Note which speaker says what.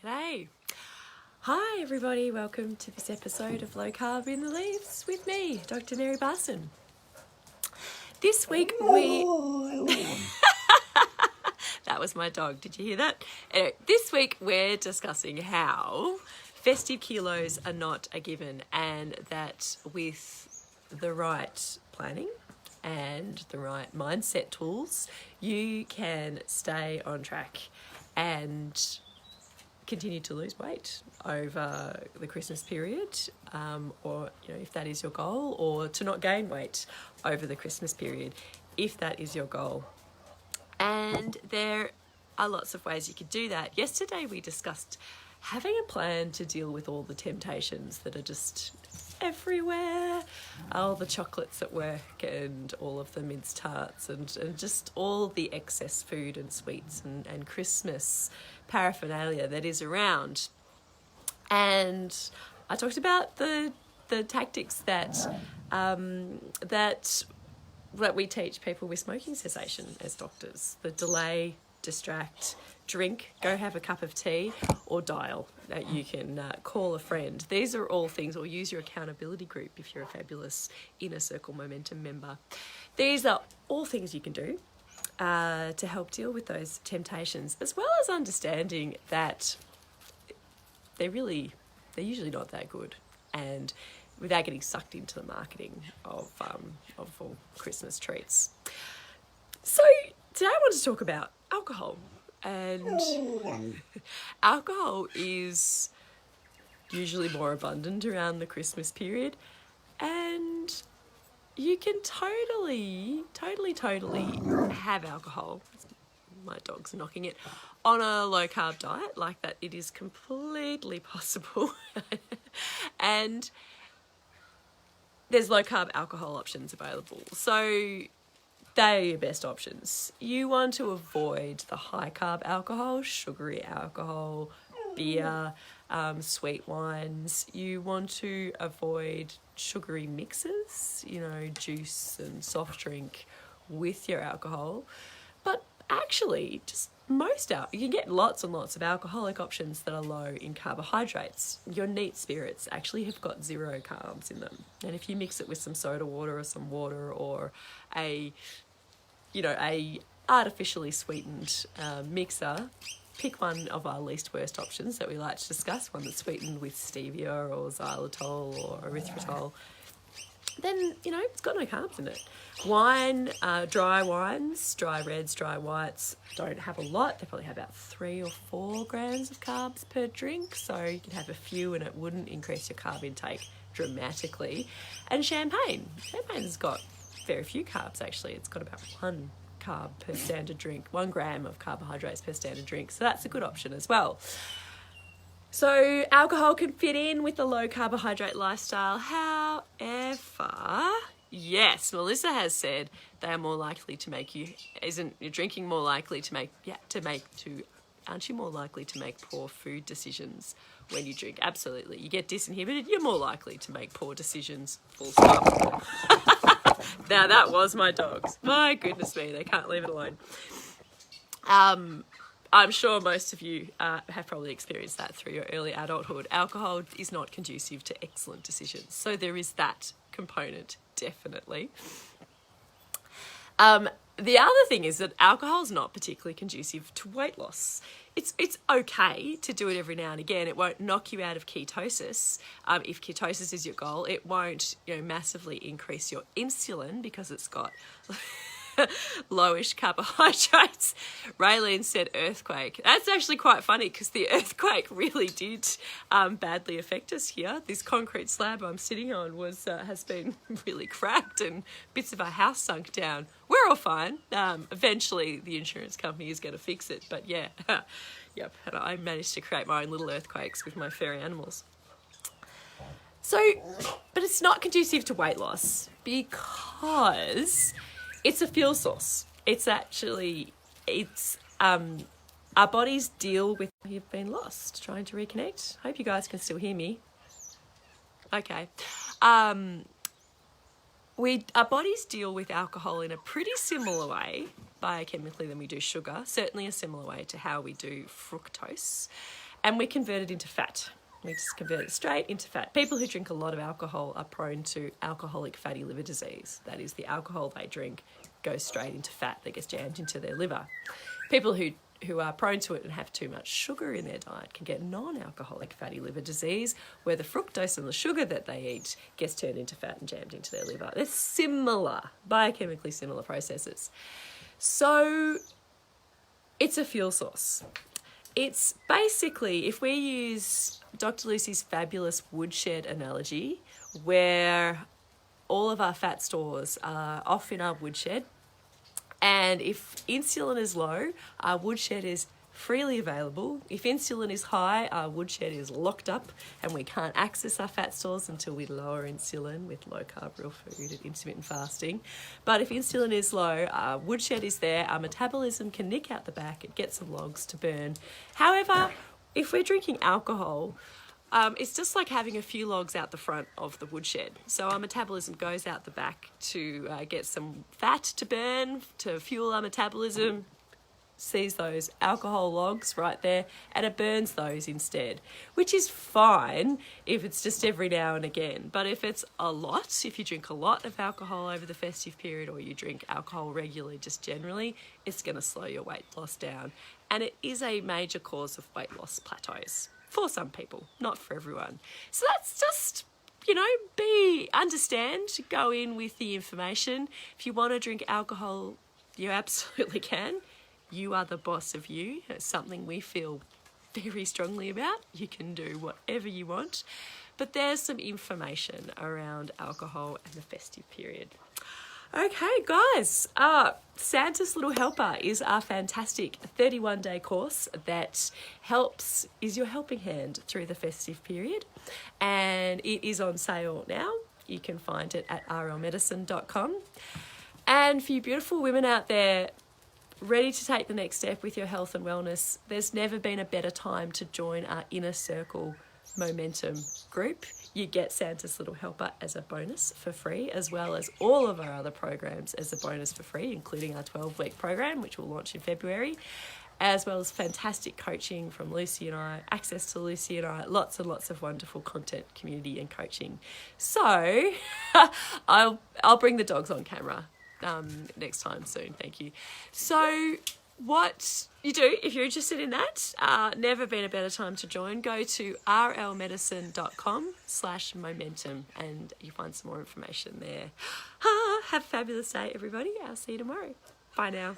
Speaker 1: G'day. Hi everybody, welcome to this episode of Low Carb in the Leaves with me, Dr. Mary Barson. This week that was my dog, did you hear that? Anyway, this week we're discussing how festive kilos are not a given, and that with the right planning and the right mindset tools, you can stay on track and continue to lose weight over the Christmas period, or if that is your goal, or to not gain weight over the Christmas period if that is your goal. And there are lots of ways you could do that. Yesterday we discussed having a plan to deal with all the temptations that are just everywhere, all the chocolates at work and all of the mince tarts and just all the excess food and sweets and Christmas paraphernalia that is around. And I talked about the tactics that we teach people with smoking cessation as doctors: the delay, distract, drink, go have a cup of tea, or dial. That you can call a friend. These are all things, or use your accountability group if you're a fabulous Inner Circle Momentum member. These are all things you can do to help deal with those temptations, as well as understanding that they're usually not that good, and without getting sucked into the marketing of all Christmas treats. So today I want to talk about alcohol. And alcohol is usually more abundant around the Christmas period, and you can totally have alcohol. My dog's knocking it on a low carb diet like that. It is completely possible. And there's low carb alcohol options available. So they are your best options. You want to avoid the high carb alcohol, sugary alcohol, beer, sweet wines. You want to avoid sugary mixes, juice and soft drink with your alcohol. But actually, just you can get lots and lots of alcoholic options that are low in carbohydrates. Your neat spirits actually have got 0 carbs in them. And if you mix it with some soda water or some water or a artificially sweetened mixer, pick one of our least worst options that we like to discuss, one that's sweetened with stevia or xylitol or erythritol, then, it's got no carbs in it. Wine, dry wines, dry reds, dry whites, don't have a lot. They probably have about 3 or 4 grams of carbs per drink. So you can have a few and it wouldn't increase your carb intake dramatically. And champagne's got very few carbs actually. It's got about 1 carb per standard drink, 1 gram of carbohydrates per standard drink. So that's a good option as well. So alcohol can fit in with the low carbohydrate lifestyle. However, yes, Melissa has said they are more likely to make you, isn't your drinking more likely to make, aren't you more likely to make poor food decisions when you drink? Absolutely. You get disinhibited, you're more likely to make poor decisions, full stop. Now that was my dogs. My goodness me, they can't leave it alone. I'm sure most of you have probably experienced that through your early adulthood. Alcohol is not conducive to excellent decisions. So there is that component, definitely. The other thing is that alcohol is not particularly conducive to weight loss. It's okay to do it every now and again. It won't knock you out of ketosis. If ketosis is your goal, it won't massively increase your insulin because it's got lowish carbohydrates. Raylene said earthquake. That's actually quite funny because the earthquake really did badly affect us here. This concrete slab I'm sitting on has been really cracked and bits of our house sunk down. We're all fine. Eventually the insurance company is going to fix it, but yeah. Yep. And I managed to create my own little earthquakes with my furry animals. So, but it's not conducive to weight loss because it's a fuel source. Our bodies deal with, you've been lost, trying to reconnect. Hope you guys can still hear me. Okay. Our bodies deal with alcohol in a pretty similar way biochemically than we do sugar, certainly a similar way to how we do fructose. and we convert it into fat. We just convert it straight into fat. People who drink a lot of alcohol are prone to alcoholic fatty liver disease. That is, the alcohol they drink goes straight into fat that gets jammed into their liver. People who are prone to it and have too much sugar in their diet can get non-alcoholic fatty liver disease, where the fructose and the sugar that they eat gets turned into fat and jammed into their liver. They're similar, biochemically similar processes. So it's a fuel source. It's basically, if we use Dr. Lucy's fabulous woodshed analogy, where all of our fat stores are off in our woodshed, and if insulin is low, our woodshed is freely available. If insulin is high, our woodshed is locked up and we can't access our fat stores until we lower insulin with low carb real food and intermittent fasting. But if insulin is low, our woodshed is there, our metabolism can nick out the back, it gets some logs to burn. However, if we're drinking alcohol, it's just like having a few logs out the front of the woodshed. So our metabolism goes out the back to get some fat to burn, to fuel our metabolism, sees those alcohol logs right there, and it burns those instead, which is fine if it's just every now and again. But if it's a lot, if you drink a lot of alcohol over the festive period, or you drink alcohol regularly just generally, it's going to slow your weight loss down. And it is a major cause of weight loss plateaus for some people, not for everyone. So that's just, understand, go in with the information. If you want to drink alcohol, you absolutely can. You are the boss of you. It's something we feel very strongly about. You can do whatever you want. But there's some information around alcohol and the festive period. Okay, guys, Santa's Little Helper is our fantastic 31-day course that is your helping hand through the festive period. And it is on sale now. You can find it at rlmedicine.com. And for you beautiful women out there, ready to take the next step with your health and wellness, there's never been a better time to join our Inner Circle Momentum group. You get Santa's Little Helper as a bonus for free, as well as all of our other programs as a bonus for free, including our 12-week program, which will launch in February, as well as fantastic coaching from Lucy and I, access to Lucy and I, lots and lots of wonderful content, community and coaching. So I'll bring the dogs on camera next time soon. Thank you. So what you do, if you're interested in that, never been a better time to join. Go to rlmedicine.com/momentum and you find some more information there. Have a fabulous day, everybody. I'll see you tomorrow. Bye now.